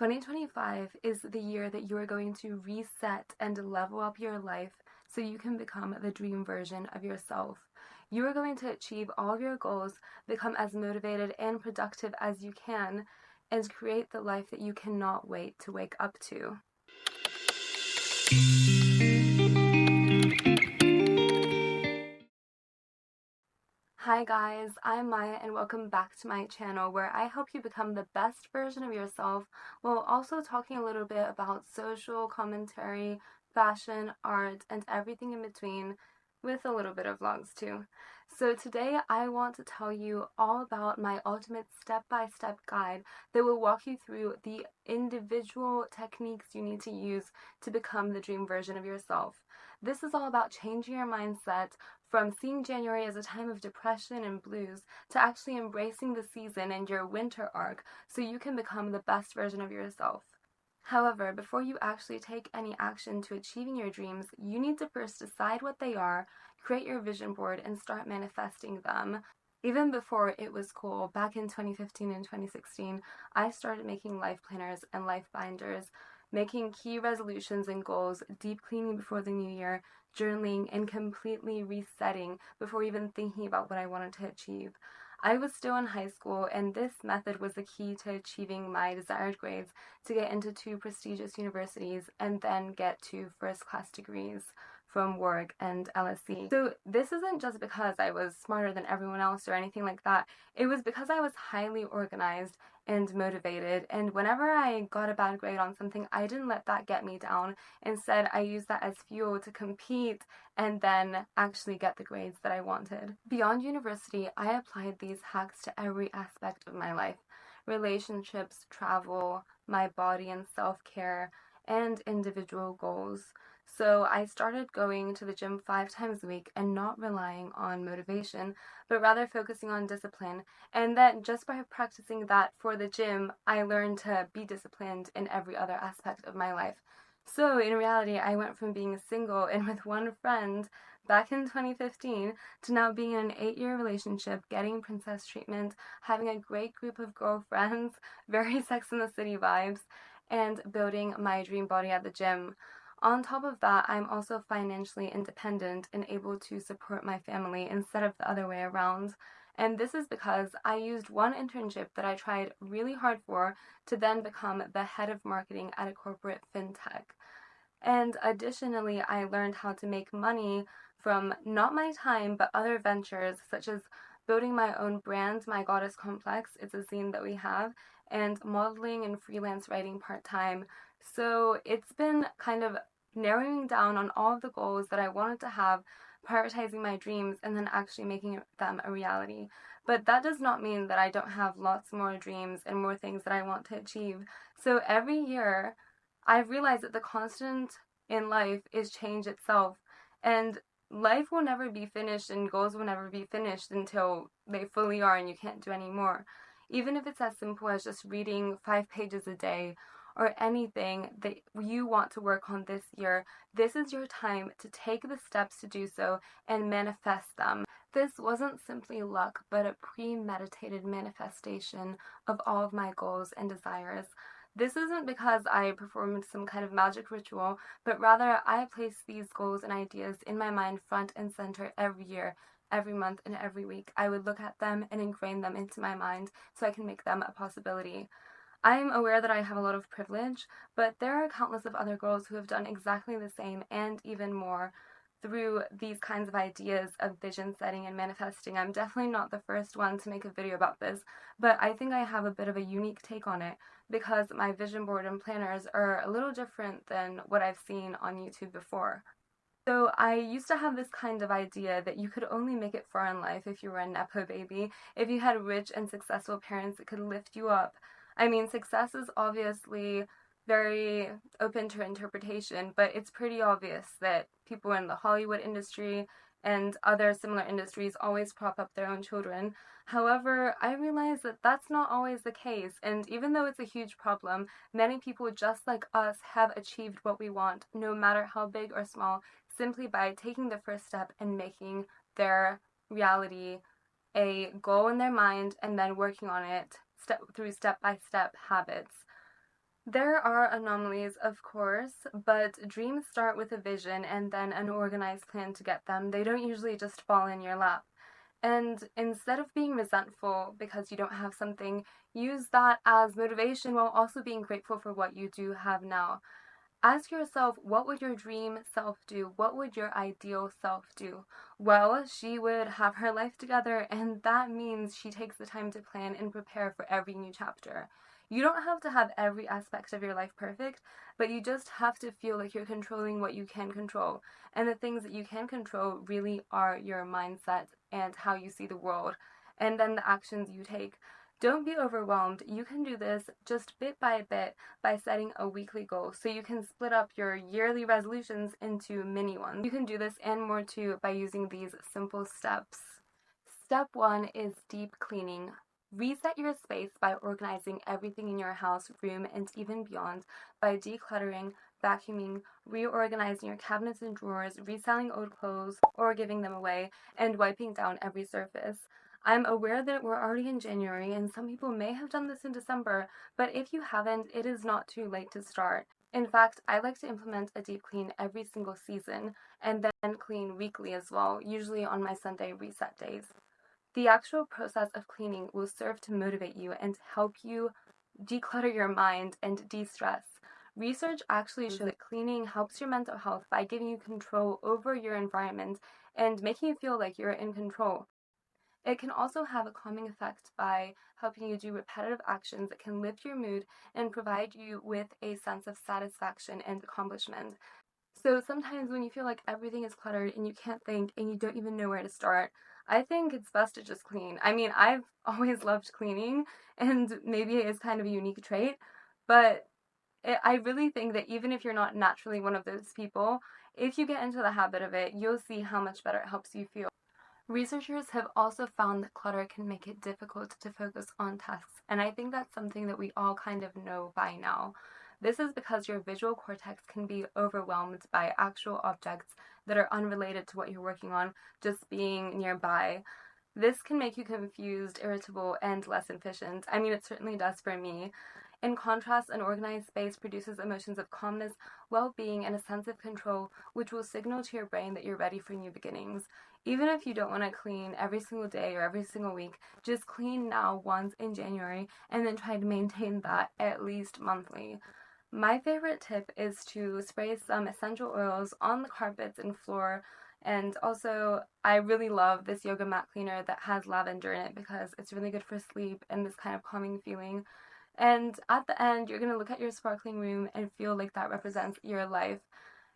2025 is the year that you are going to reset and level up your life so you can become the dream version of yourself. You are going to achieve all of your goals, become as motivated and productive as you can, and create the life that you cannot wait to wake up to. Hi guys, I'm Maya and welcome back to my channel where I help you become the best version of yourself while also talking a little bit about social commentary, fashion, art, and everything in between, with a little bit of vlogs too. So today I want to tell you all about my ultimate step-by-step guide that will walk you through the individual techniques you need to use to become the dream version of yourself. This is all about changing your mindset from seeing January as a time of depression and blues to actually embracing the season and your winter arc so you can become the best version of yourself. However, before you actually take any action to achieving your dreams, you need to first decide what they are, create your vision board, and start manifesting them. Even before it was cool, back in 2015 and 2016, I started making life planners and life binders, making key resolutions and goals, deep cleaning before the new year, journaling, and completely resetting before even thinking about what I wanted to achieve. I was still in high school, and this method was the key to achieving my desired grades to get into 2 prestigious universities and then get 2 first-class degrees from Warwick and LSE. So this isn't just because I was smarter than everyone else or anything like that. It was because I was highly organized and motivated, and whenever I got a bad grade on something, I didn't let that get me down. Instead, I used that as fuel to compete and then actually get the grades that I wanted. Beyond university, I applied these hacks to every aspect of my life: relationships, travel, my body and self-care, and individual goals. So I started going to the gym 5 times a week and not relying on motivation, but rather focusing on discipline. And then just by practicing that for the gym, I learned to be disciplined in every other aspect of my life. So in reality, I went from being single and with one friend back in 2015 to now being in an 8-year relationship, getting princess treatment, having a great group of girlfriends, very Sex and the City vibes, and building my dream body at the gym. On top of that, I'm also financially independent and able to support my family instead of the other way around. And this is because I used one internship that I tried really hard for to then become the head of marketing at a corporate fintech. And additionally, I learned how to make money from not my time, but other ventures, such as building my own brand, My Goddess Complex. It's a zine that we have, and modeling and freelance writing part-time. So it's been kind of narrowing down on all of the goals that I wanted to have, prioritizing my dreams, and then actually making them a reality. But that does not mean that I don't have lots more dreams and more things that I want to achieve. So every year, I've realized that the constant in life is change itself, and life will never be finished and goals will never be finished until they fully are and you can't do any more. Even if it's as simple as just reading 5 pages a day or anything that you want to work on this year, this is your time to take the steps to do so and manifest them. This wasn't simply luck, but a premeditated manifestation of all of my goals and desires. This isn't because I performed some kind of magic ritual, but rather I place these goals and ideas in my mind front and center every year, every month, and every week. I would look at them and ingrain them into my mind so I can make them a possibility. I'm aware that I have a lot of privilege, but there are countless of other girls who have done exactly the same and even more through these kinds of ideas of vision setting and manifesting. I'm definitely not the first one to make a video about this, but I think I have a bit of a unique take on it because my vision board and planners are a little different than what I've seen on YouTube before. So I used to have this kind of idea that you could only make it far in life if you were a Nepo baby, if you had rich and successful parents that could lift you up. I mean, success is obviously very open to interpretation, but it's pretty obvious that people in the Hollywood industry and other similar industries always prop up their own children. However, I realize that that's not always the case, and even though it's a huge problem, many people just like us have achieved what we want, no matter how big or small, simply by taking the first step and making their reality a goal in their mind and then working on it step-by-step habits. There are anomalies, of course, but dreams start with a vision and then an organized plan to get them. They don't usually just fall in your lap. And instead of being resentful because you don't have something, use that as motivation while also being grateful for what you do have now. Ask yourself, what would your dream self do? What would your ideal self do? Well, she would have her life together, and that means she takes the time to plan and prepare for every new chapter. You don't have to have every aspect of your life perfect, but you just have to feel like you're controlling what you can control. And the things that you can control really are your mindset and how you see the world, and then the actions you take. Don't be overwhelmed. You can do this just bit by bit by setting a weekly goal. So you can split up your yearly resolutions into mini ones. You can do this and more too by using these simple steps. Step one is deep cleaning. Reset your space by organizing everything in your house, room, and even beyond by decluttering, vacuuming, reorganizing your cabinets and drawers, reselling old clothes or giving them away, and wiping down every surface. I'm aware that we're already in January and some people may have done this in December, but if you haven't, it is not too late to start. In fact, I like to implement a deep clean every single season and then clean weekly as well, usually on my Sunday reset days. The actual process of cleaning will serve to motivate you and help you declutter your mind and de-stress. Research actually shows that cleaning helps your mental health by giving you control over your environment and making you feel like you're in control. It can also have a calming effect by helping you do repetitive actions that can lift your mood and provide you with a sense of satisfaction and accomplishment. So sometimes when you feel like everything is cluttered and you can't think and you don't even know where to start, I think it's best to just clean. I mean, I've always loved cleaning, and maybe it is kind of a unique trait, but I really think that even if you're not naturally one of those people, if you get into the habit of it, you'll see how much better it helps you feel. Researchers have also found that clutter can make it difficult to focus on tasks, and I think that's something that we all kind of know by now. This is because your visual cortex can be overwhelmed by actual objects that are unrelated to what you're working on just being nearby. This can make you confused, irritable, and less efficient. I mean, it certainly does for me. In contrast, an organized space produces emotions of calmness, well being, and a sense of control, which will signal to your brain that you're ready for new beginnings. Even if you don't want to clean every single day or every single week, just clean now once in January and then try to maintain that at least monthly. My favorite tip is to spray some essential oils on the carpets and floor. And also, I really love this yoga mat cleaner that has lavender in it because it's really good for sleep and this kind of calming feeling. And at the end, you're going to look at your sparkling room and feel like that represents your life.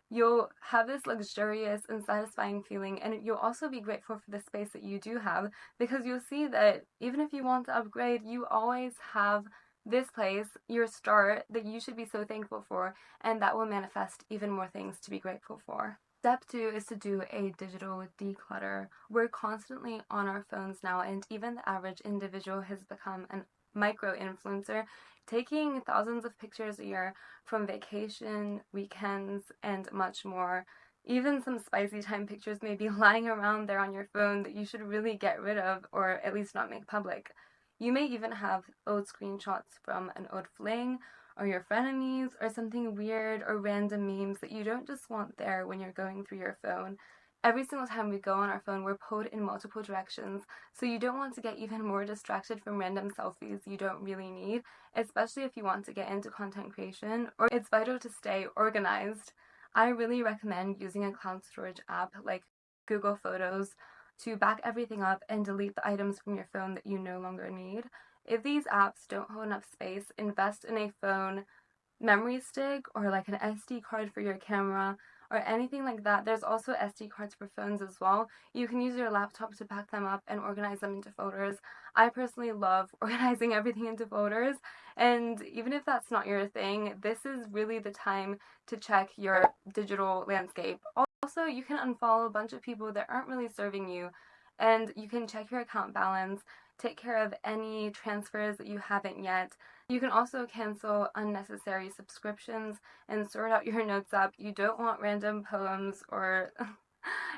You'll have this luxurious and satisfying feeling, and you'll also be grateful for the space that you do have because you'll see that even if you want to upgrade, you always have this place, your start, that you should be so thankful for, and that will manifest even more things to be grateful for. Step two is to do a digital declutter. We're constantly on our phones now, and even the average individual has become a micro influencer, taking thousands of pictures a year from vacation, weekends, and much more. Even some spicy time pictures may be lying around there on your phone that you should really get rid of or at least not make public. You may even have old screenshots from an old fling or your frenemies or something weird or random memes that you don't just want there when you're going through your phone. Every single time we go on our phone, we're pulled in multiple directions, so you don't want to get even more distracted from random selfies you don't really need, especially if you want to get into content creation, or it's vital to stay organized. I really recommend using a cloud storage app like Google Photos to back everything up and delete the items from your phone that you no longer need. If these apps don't hold enough space, invest in a phone memory stick or like an SD card for your camera or anything like that. There's also SD cards for phones as well. You can use your laptop to pack them up and organize them into folders. I personally love organizing everything into folders, and even if that's not your thing, this is really the time to check your digital landscape. Also, you can unfollow a bunch of people that aren't really serving you, and you can check your account balance, take care of any transfers that you haven't yet. You can also cancel unnecessary subscriptions and sort out your notes app. You don't want random poems or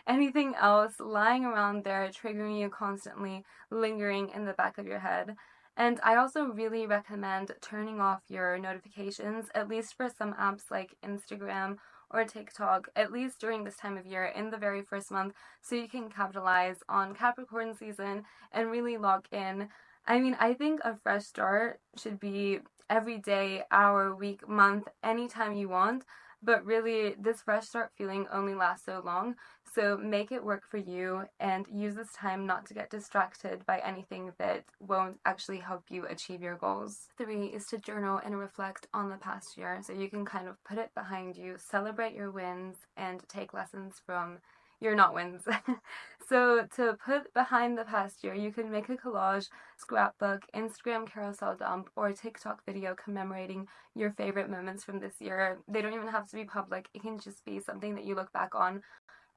anything else lying around there, triggering you constantly, lingering in the back of your head. And I also really recommend turning off your notifications, at least for some apps like Instagram or TikTok, at least during this time of year in the very first month, so you can capitalize on Capricorn season and really lock in. I mean, I think a fresh start should be every day, hour, week, month, anytime you want. But really, this fresh start feeling only lasts so long. So make it work for you and use this time not to get distracted by anything that won't actually help you achieve your goals. 3 is to journal and reflect on the past year so you can kind of put it behind you, celebrate your wins, and take lessons from your not wins. So to put behind the past year, you can make a collage, scrapbook, Instagram carousel dump, or TikTok video commemorating your favorite moments from this year. They don't even have to be public. It can just be something that you look back on.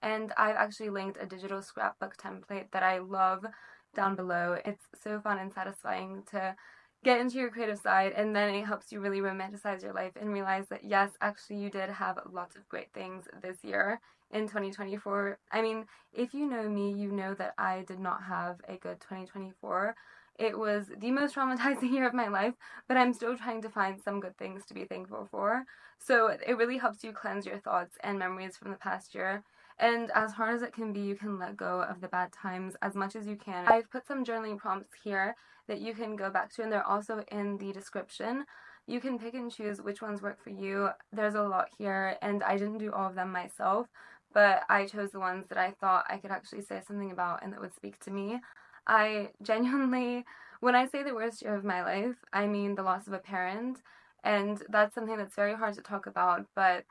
And I've actually linked a digital scrapbook template that I love down below. It's so fun and satisfying to get into your creative side, and then it helps you really romanticize your life and realize that yes, actually you did have lots of great things this year in 2024. I mean, if you know me, you know that I did not have a good 2024. It was the most traumatizing year of my life, but I'm still trying to find some good things to be thankful for. So it really helps you cleanse your thoughts and memories from the past year. And as hard as it can be, you can let go of the bad times as much as you can. I've put some journaling prompts here that you can go back to, and they're also in the description. You can pick and choose which ones work for you. There's a lot here, and I didn't do all of them myself, but I chose the ones that I thought I could actually say something about and that would speak to me. I genuinely, when I say the worst year of my life, I mean the loss of a parent, and that's something that's very hard to talk about, but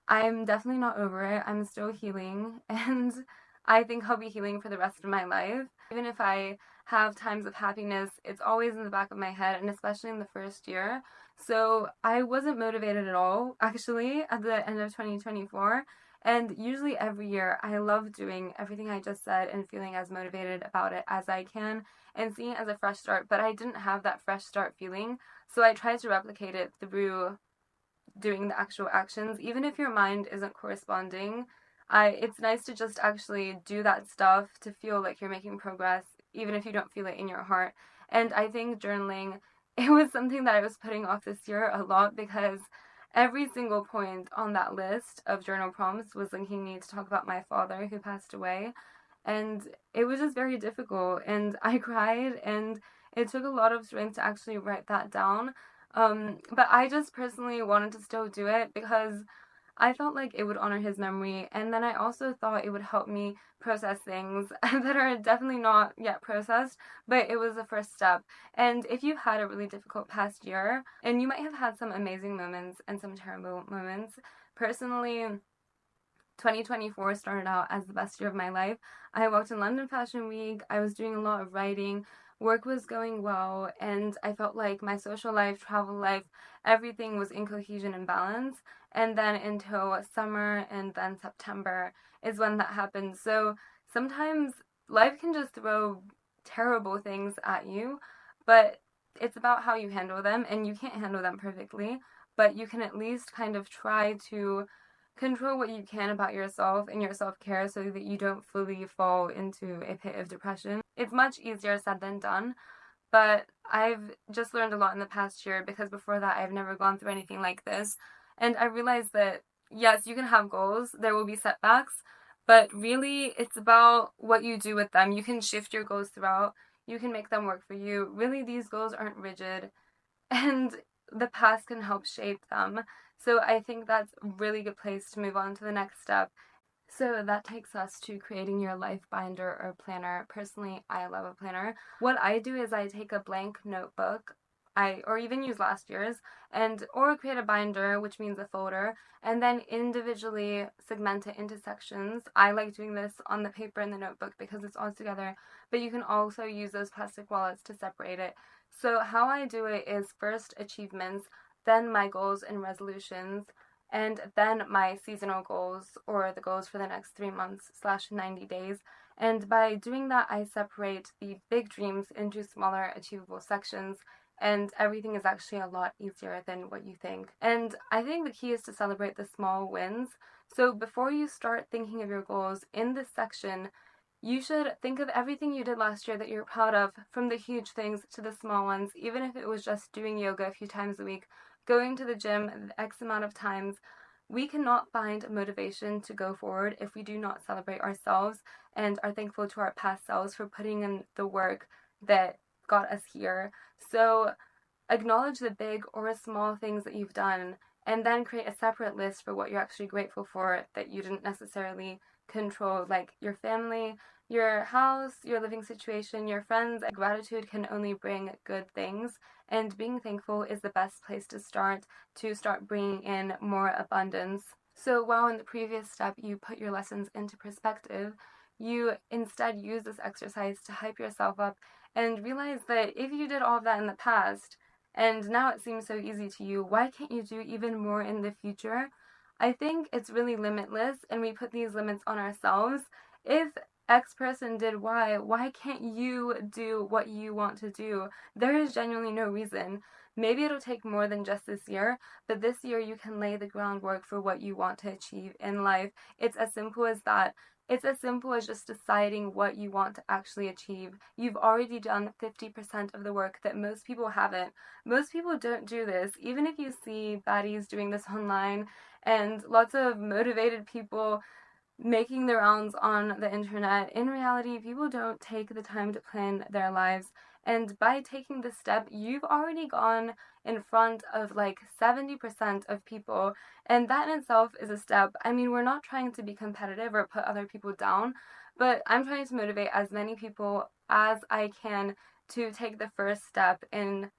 I'm definitely not over it. I'm still healing, and I think I'll be healing for the rest of my life. Even if I have times of happiness, it's always in the back of my head, and especially in the first year. So I wasn't motivated at all, actually, at the end of 2024. And usually every year, I love doing everything I just said and feeling as motivated about it as I can and seeing it as a fresh start. But I didn't have that fresh start feeling, so I tried to replicate it through doing the actual actions. Even if your mind isn't corresponding, it's nice to just actually do that stuff to feel like you're making progress, even if you don't feel it in your heart. And I think journaling, it was something that I was putting off this year a lot because every single point on that list of journal prompts was linking me to talk about my father who passed away. And it was just very difficult, and I cried, and it took a lot of strength to actually write that down. But I just personally wanted to still do it because I felt like it would honor his memory, and then I also thought it would help me process things that are definitely not yet processed, but it was the first step. And if you've had a really difficult past year, and you might have had some amazing moments and some terrible moments, personally, 2024 started out as the best year of my life. I worked in London Fashion Week, I was doing a lot of writing, work was going well, and I felt like my social life, travel life, everything was in cohesion and balance. And then until summer and then September is when that happened. So sometimes life can just throw terrible things at you, but it's about how you handle them, and you can't handle them perfectly, but you can at least kind of try to control what you can about yourself and your self-care so that you don't fully fall into a pit of depression. It's much easier said than done, but I've just learned a lot in the past year because before that I've never gone through anything like this. And I realized that yes, you can have goals, there will be setbacks, but really it's about what you do with them. You can shift your goals throughout, you can make them work for you. Really, these goals aren't rigid, and the past can help shape them. So I think that's a really good place to move on to the next step. So that takes us to creating your life binder or planner. Personally, I love a planner. What I do is I take a blank notebook, or even use last year's, or create a binder, which means a folder, and then individually segment it into sections. I like doing this on the paper in the notebook because it's all together, but you can also use those plastic wallets to separate it. So how I do it is first achievements, then my goals and resolutions, and then my seasonal goals or the goals for the next 3 months slash 90 days. And by doing that, I separate the big dreams into smaller achievable sections, and everything is actually a lot easier than what you think. And I think the key is to celebrate the small wins. So before you start thinking of your goals in this section, You should think of everything you did last year that you're proud of, from the huge things to the small ones, even if it was just doing yoga a few times a week, going to the gym X amount of times. We cannot find motivation to go forward if we do not celebrate ourselves and are thankful to our past selves for putting in the work that got us here. So acknowledge the big or small things that you've done, and then create a separate list for what you're actually grateful for that you didn't necessarily control, like your family, your house, your living situation, your friends. Gratitude can only bring good things, and being thankful is the best place to start bringing in more abundance. So while in the previous step you put your lessons into perspective, you instead use this exercise to hype yourself up and realize that if you did all of that in the past, and now it seems so easy to you, why can't you do even more in the future? I think it's really limitless, and we put these limits on ourselves. If X person did Y, why can't you do what you want to do? There is genuinely no reason. Maybe it'll take more than just this year, but this year you can lay the groundwork for what you want to achieve in life. It's as simple as that. It's as simple as just deciding what you want to actually achieve. You've already done 50% of the work that most people haven't. Most people don't do this. Even if you see baddies doing this online and lots of motivated people making the rounds on the internet, in reality, people don't take the time to plan their lives. And by taking this step, you've already gone in front of like 70% of people. And that in itself is a step. I mean, we're not trying to be competitive or put other people down, but I'm trying to motivate as many people as I can to take the first step in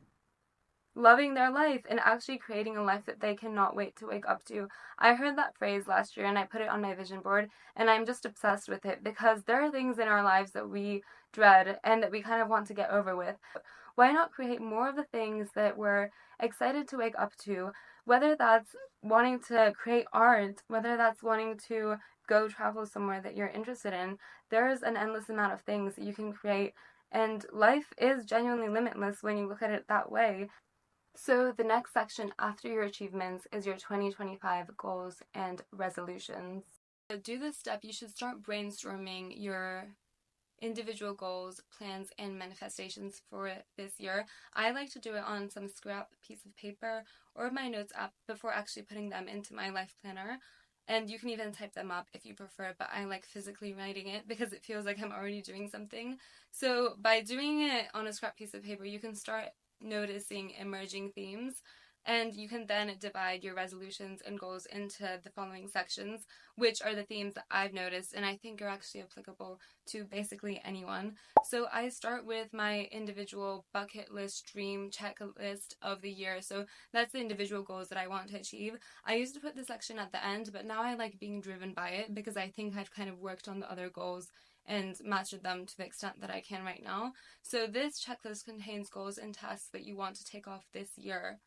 loving their life and actually creating a life that they cannot wait to wake up to. I heard that phrase last year and I put it on my vision board, and I'm just obsessed with it because there are things in our lives that we dread and that we kind of want to get over with. Why not create more of the things that we're excited to wake up to? Whether that's wanting to create art, whether that's wanting to go travel somewhere that you're interested in, there's an endless amount of things that you can create. And life is genuinely limitless when you look at it that way. So the next section after your achievements is your 2025 goals and resolutions. To do this step, you should start brainstorming your individual goals, plans, and manifestations for this year. I like to do it on some scrap piece of paper or my notes app before actually putting them into my life planner. And you can even type them up if you prefer, but I like physically writing it because it feels like I'm already doing something. So by doing it on a scrap piece of paper, you can start noticing emerging themes, and you can then divide your resolutions and goals into the following sections, which are the themes that I've noticed and I think are actually applicable to basically anyone. So I start with my individual bucket list dream checklist of the year. So that's the individual goals that I want to achieve. I used to put this section at the end, but now I like being driven by it because I think I've kind of worked on the other goals and mastered them to the extent that I can right now. So this checklist contains goals and tasks that you want to take off this year.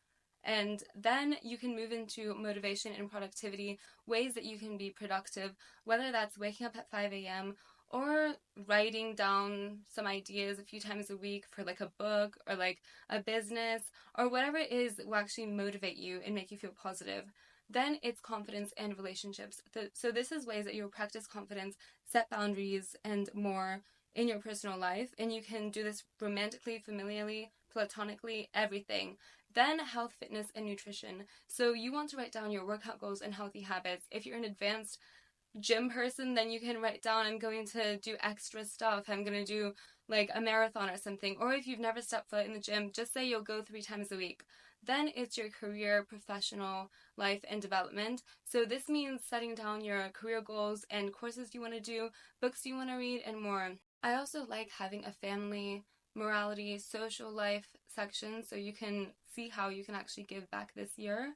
And then you can move into motivation and productivity, ways that you can be productive, whether that's waking up at 5 a.m. or writing down some ideas a few times a week for like a book or like a business or whatever it is that will actually motivate you and make you feel positive. Then it's confidence and relationships. So this is ways that you'll practice confidence, set boundaries, and more in your personal life. And you can do this romantically, familially, platonically, everything. Then health, fitness, and nutrition. So you want to write down your workout goals and healthy habits. If you're an advanced gym person, then you can write down, I'm going to do extra stuff. I'm going to do like a marathon or something. Or if you've never stepped foot in the gym, just say you'll go 3 times a week. Then it's your career, professional life, and development. So this means setting down your career goals and courses you want to do, books you want to read, and more. I also like having a family, morality, social life section so you can see how you can actually give back this year.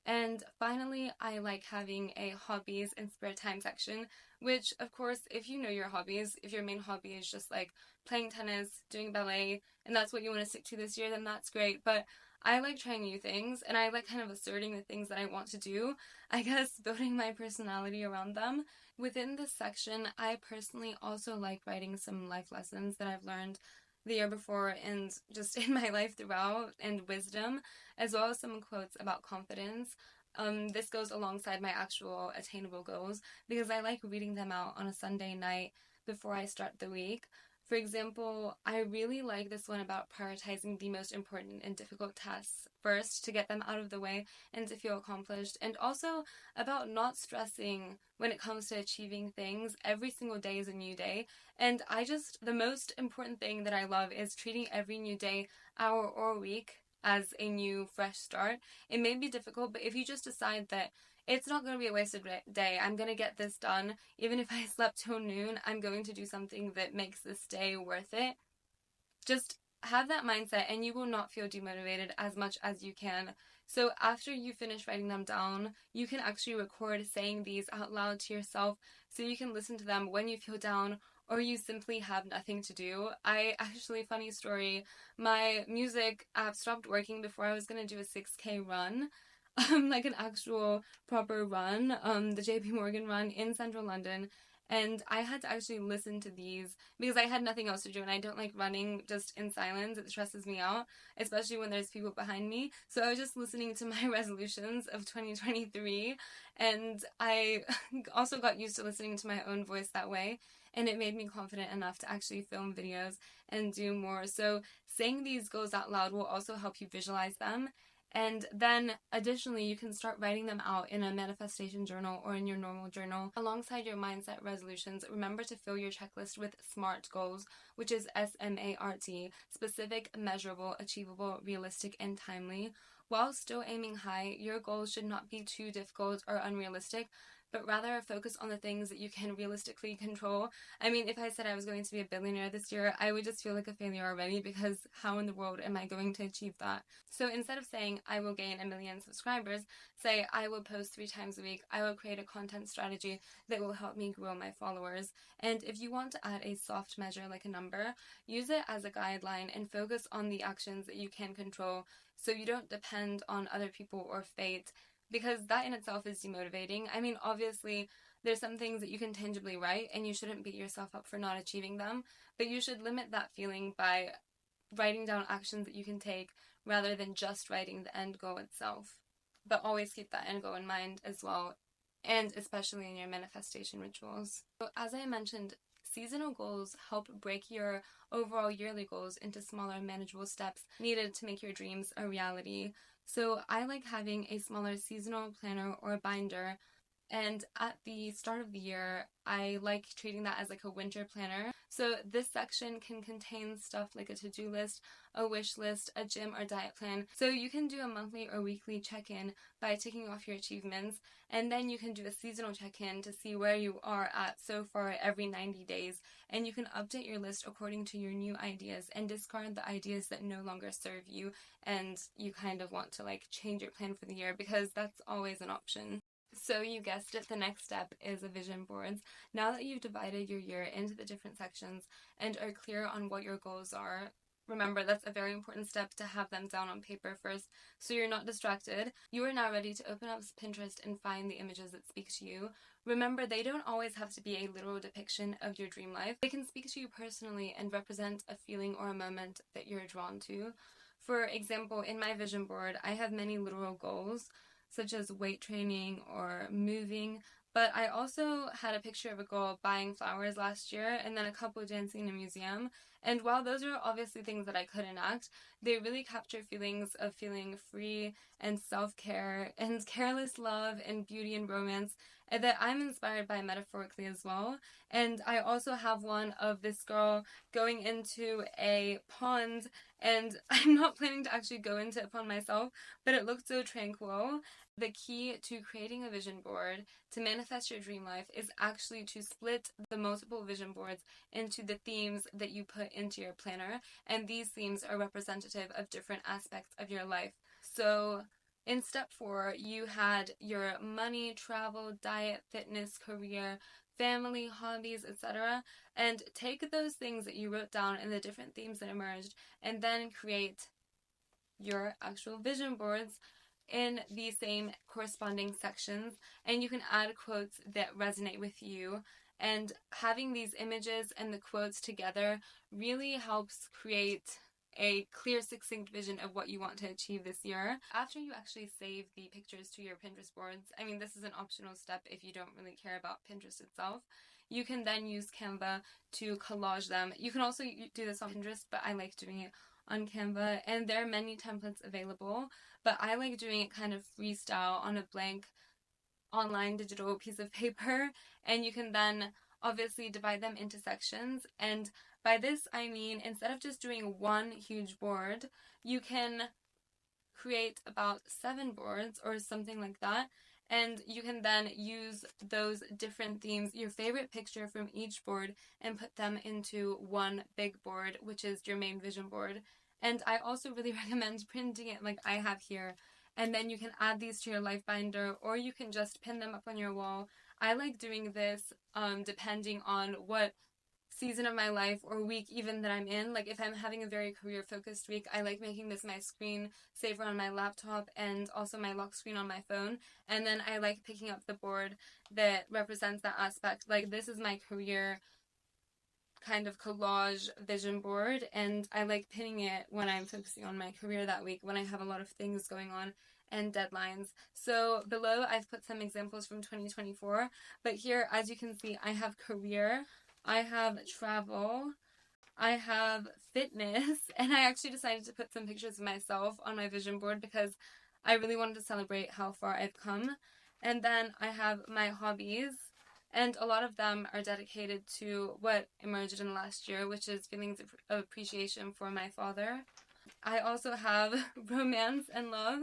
And finally, I like having a hobbies and spare time section, which, of course, if you know your hobbies, if your main hobby is just like playing tennis, doing ballet, and that's what you want to stick to this year, then that's great. But I like trying new things, and I like kind of asserting the things that I want to do, I guess building my personality around them. Within this section, I personally also like writing some life lessons that I've learned the year before and just in my life throughout, and wisdom, as well as some quotes about confidence. This goes alongside my actual attainable goals because I like reading them out on a Sunday night before I start the week. For example, I really like this one about prioritizing the most important and difficult tasks first to get them out of the way and to feel accomplished, and also about not stressing when it comes to achieving things. Every single day is a new day, and the most important thing that I love is treating every new day, hour, or week as a new, fresh start. It may be difficult, but if you just decide that it's not going to be a wasted day, I'm going to get this done, even if I slept till noon, I'm going to do something that makes this day worth it. Just have that mindset and you will not feel demotivated as much as you can. So after you finish writing them down, you can actually record saying these out loud to yourself so you can listen to them when you feel down or you simply have nothing to do. Funny story, my music app stopped working before I was going to do a 6K run. Like an actual proper run, the JP Morgan run in central London. And I had to actually listen to these because I had nothing else to do and I don't like running just in silence. It stresses me out, especially when there's people behind me. So I was just listening to my resolutions of 2023 and I also got used to listening to my own voice that way. And it made me confident enough to actually film videos and do more. So saying these goals out loud will also help you visualize them. And then additionally, you can start writing them out in a manifestation journal or in your normal journal. Alongside your mindset resolutions, remember to fill your checklist with SMART goals, which is SMART, specific, measurable, achievable, realistic, and timely. While still aiming high, your goals should not be too difficult or unrealistic, but rather focus on the things that you can realistically control. I mean, if I said I was going to be a billionaire this year, I would just feel like a failure already because how in the world am I going to achieve that? So instead of saying I will gain 1 million subscribers, say I will post 3 times a week, I will create a content strategy that will help me grow my followers. And if you want to add a soft measure like a number, use it as a guideline and focus on the actions that you can control so you don't depend on other people or fate, because that in itself is demotivating. I mean, obviously, there's some things that you can tangibly write and you shouldn't beat yourself up for not achieving them, but you should limit that feeling by writing down actions that you can take rather than just writing the end goal itself. But always keep that end goal in mind as well, and especially in your manifestation rituals. So as I mentioned, seasonal goals help break your overall yearly goals into smaller, manageable steps needed to make your dreams a reality. So I like having a smaller seasonal planner or binder, and at the start of the year, I like treating that as like a winter planner. So this section can contain stuff like a to-do list, a wish list, a gym or diet plan. So you can do a monthly or weekly check-in by ticking off your achievements, and then you can do a seasonal check-in to see where you are at so far every 90 days. And you can update your list according to your new ideas and discard the ideas that no longer serve you and you kind of want to like change your plan for the year, because that's always an option. So you guessed it, the next step is a vision boards. Now that you've divided your year into the different sections and are clear on what your goals are, remember that's a very important step to have them down on paper first so you're not distracted. You are now ready to open up Pinterest and find the images that speak to you. Remember, they don't always have to be a literal depiction of your dream life. They can speak to you personally and represent a feeling or a moment that you're drawn to. For example, in my vision board, I have many literal goals, such as weight training or moving, but I also had a picture of a girl buying flowers last year and then a couple dancing in a museum. And while those are obviously things that I could enact, they really capture feelings of feeling free and self-care and careless love and beauty and romance that I'm inspired by metaphorically as well. And I also have one of this girl going into a pond, and I'm not planning to actually go into a pond myself, but it looked so tranquil. The key to creating a vision board to manifest your dream life is actually to split the multiple vision boards into the themes that you put into your planner, and these themes are representative of different aspects of your life. So in step 4, you had your money, travel, diet, fitness, career, family, hobbies, etc. And take those things that you wrote down and the different themes that emerged and then create your actual vision boards in the same corresponding sections, and you can add quotes that resonate with you. And having these images and the quotes together really helps create a clear, succinct vision of what you want to achieve this year. After you actually save the pictures to your Pinterest boards, I mean, this is an optional step if you don't really care about Pinterest itself, you can then use Canva to collage them. You can also do this on Pinterest, but I like doing it on Canva, and there are many templates available, but I like doing it kind of freestyle on a blank online digital piece of paper, and you can then obviously divide them into sections. And by this I mean, instead of just doing one huge board, you can create about 7 boards or something like that, and you can then use those different themes, your favorite picture from each board, and put them into one big board, which is your main vision board. And I also really recommend printing it like I have here, and then you can add these to your life binder, or you can just pin them up on your wall. I like doing this depending on what season of my life or week even that I'm in. Like if I'm having a very career focused week, I like making this my screen saver on my laptop and also my lock screen on my phone. And then I like picking up the board that represents that aspect. Like this is my career kind of collage vision board, and I like pinning it when I'm focusing on my career that week, when I have a lot of things going on and deadlines. So below I've put some examples from 2024, but here, as you can see, I have career, I have travel, I have fitness, and I actually decided to put some pictures of myself on my vision board because I really wanted to celebrate how far I've come. And then I have my hobbies, and a lot of them are dedicated to what emerged in the last year, which is feelings of appreciation for my father. I also have romance and love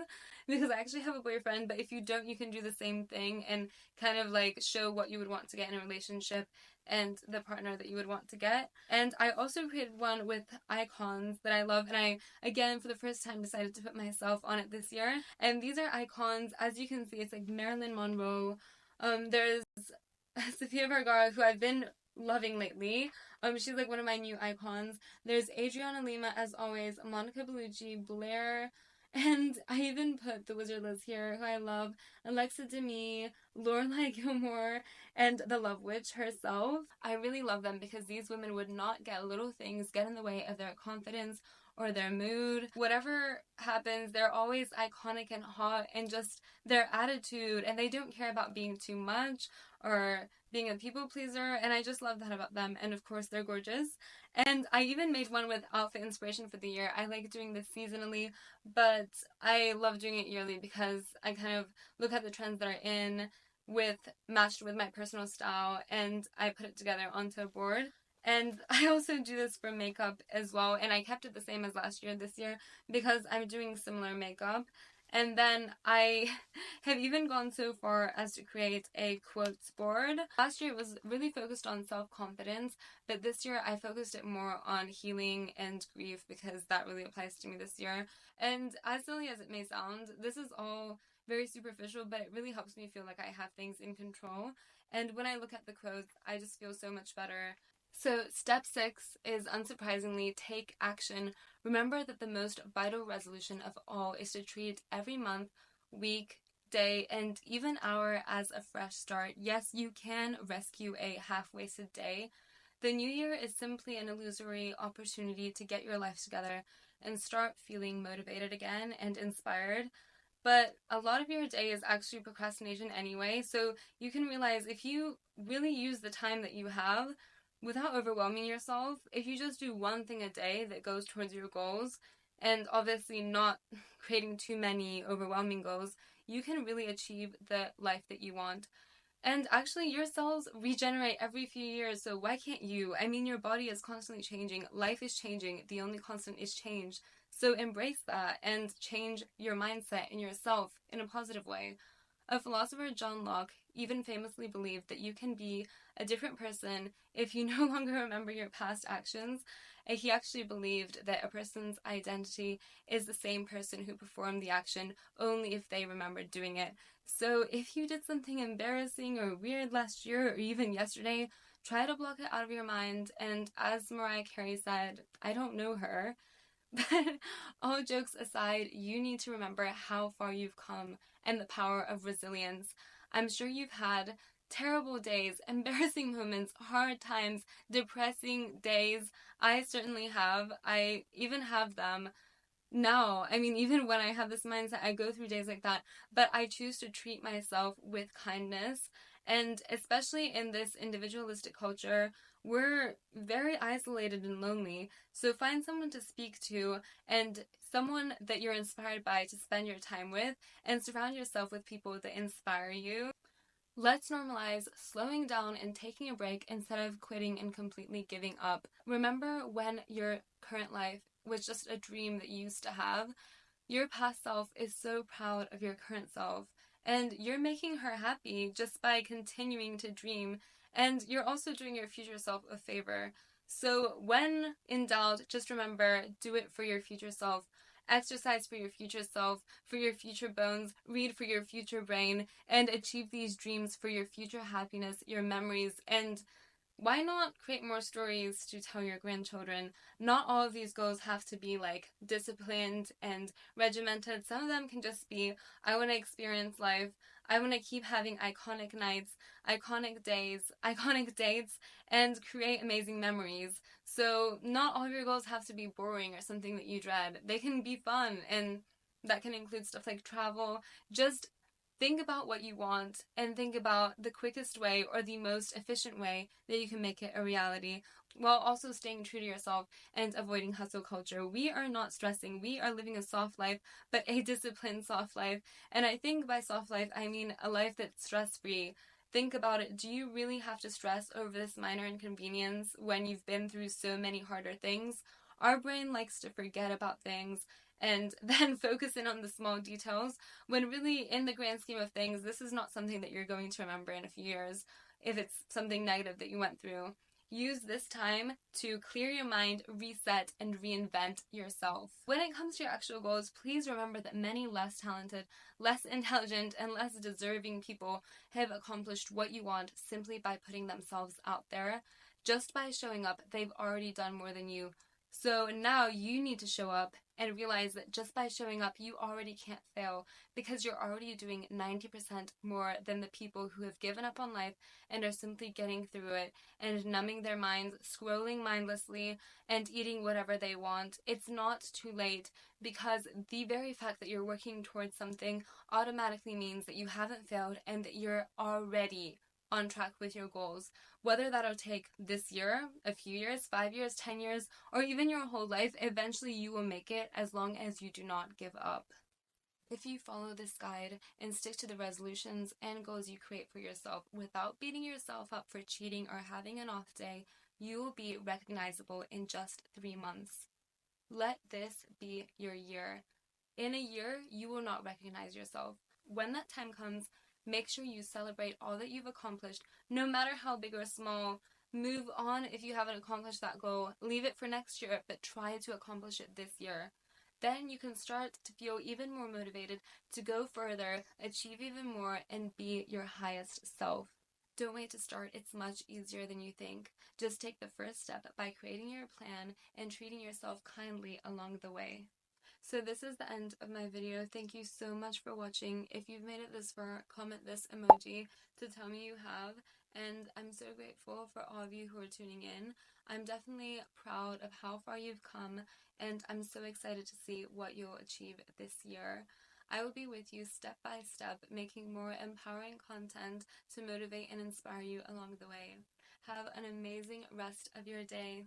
because I actually have a boyfriend, but if you don't, you can do the same thing and kind of like show what you would want to get in a relationship and the partner that you would want to get. And I also created one with icons that I love, and I, again, for the first time decided to put myself on it this year. And these are icons, as you can see, it's like Marilyn Monroe. There's Sofia Vergara, who I've been loving lately. She's like one of my new icons. There's Adriana Lima, as always, Monica Bellucci, Blair, and I even put the Wizard Liz here, who I love, Alexa Demie, Lorelai Gilmore, and the Love Witch herself. I really love them because these women would not let little things get in the way of their confidence or their mood. Whatever happens, they're always iconic and hot, and just their attitude, and they don't care about being too much or being a people pleaser, and I just love that about them. And of course, they're gorgeous. And I even made one with outfit inspiration for the year. I like doing this seasonally, but I love doing it yearly because I kind of look at the trends that are in matched with my personal style, and I put it together onto a board. And I also do this for makeup as well, and I kept it the same as last year this year because I'm doing similar makeup. And then I have even gone so far as to create a quotes board. Last year it was really focused on self-confidence, but this year I focused it more on healing and grief because that really applies to me this year. And as silly as it may sound, this is all very superficial, but it really helps me feel like I have things in control. And when I look at the quotes, I just feel so much better. So step 6 is, unsurprisingly, take action. Remember that the most vital resolution of all is to treat every month, week, day, and even hour as a fresh start. Yes, you can rescue a half-wasted day. The new year is simply an illusory opportunity to get your life together and start feeling motivated again and inspired. But a lot of your day is actually procrastination anyway, so you can realize if you really use the time that you have without overwhelming yourself, if you just do one thing a day that goes towards your goals, and obviously not creating too many overwhelming goals, you can really achieve the life that you want. And actually, your cells regenerate every few years, so why can't you? I mean, your body is constantly changing. Life is changing. The only constant is change. So embrace that and change your mindset and yourself in a positive way. A philosopher, John Locke, even famously believed that you can be a different person if you no longer remember your past actions. And he actually believed that a person's identity is the same person who performed the action, only if they remembered doing it. So if you did something embarrassing or weird last year or even yesterday, try to block it out of your mind. And as Mariah Carey said, I don't know her, but all jokes aside, you need to remember how far you've come and the power of resilience. I'm sure you've had terrible days, embarrassing moments, hard times, depressing days. I certainly have. I even have them now. I mean, even when I have this mindset, I go through days like that, but I choose to treat myself with kindness. And especially in this individualistic culture, we're very isolated and lonely. So find someone to speak to and someone that you're inspired by to spend your time with, and surround yourself with people that inspire you. Let's normalize slowing down and taking a break instead of quitting and completely giving up. Remember when your current life was just a dream that you used to have? Your past self is so proud of your current self, and you're making her happy just by continuing to dream, and you're also doing your future self a favor. So, when in doubt, just remember, do it for your future self. Exercise for your future self, for your future bones, read for your future brain, and achieve these dreams for your future happiness, your memories, and why not create more stories to tell your grandchildren? Not all of these goals have to be like disciplined and regimented. Some of them can just be, I want to experience life. I want to keep having iconic nights, iconic days, iconic dates, and create amazing memories. So not all of your goals have to be boring or something that you dread. They can be fun, and that can include stuff like travel. Just think about what you want and think about the quickest way or the most efficient way that you can make it a reality, while also staying true to yourself and avoiding hustle culture. We are not stressing. We are living a soft life, but a disciplined soft life. And I think by soft life, I mean a life that's stress-free. Think about it. Do you really have to stress over this minor inconvenience when you've been through so many harder things? Our brain likes to forget about things and then focus in on the small details, when really, in the grand scheme of things, this is not something that you're going to remember in a few years if it's something negative that you went through. Use this time to clear your mind, reset, and reinvent yourself. When it comes to your actual goals, please remember that many less talented, less intelligent, and less deserving people have accomplished what you want simply by putting themselves out there. Just by showing up, they've already done more than you. So now you need to show up and realize that just by showing up, you already can't fail, because you're already doing 90% more than the people who have given up on life and are simply getting through it and numbing their minds, scrolling mindlessly, and eating whatever they want. It's not too late, because the very fact that you're working towards something automatically means that you haven't failed and that you're already on track with your goals. Whether that'll take this year, a few years, 5 years, 10 years, or even your whole life, eventually you will make it, as long as you do not give up. If you follow this guide and stick to the resolutions and goals you create for yourself without beating yourself up for cheating or having an off day, you will be recognizable in just 3 months. Let this be your year. In a year, you will not recognize yourself. When that time comes, make sure you celebrate all that you've accomplished, no matter how big or small. Move on if you haven't accomplished that goal. Leave it for next year, but try to accomplish it this year. Then you can start to feel even more motivated to go further, achieve even more, and be your highest self. Don't wait to start. It's much easier than you think. Just take the first step by creating your plan and treating yourself kindly along the way. So this is the end of my video. Thank you so much for watching. If you've made it this far, comment this emoji to tell me you have. And I'm so grateful for all of you who are tuning in. I'm definitely proud of how far you've come, and I'm so excited to see what you'll achieve this year. I will be with you step by step, making more empowering content to motivate and inspire you along the way. Have an amazing rest of your day.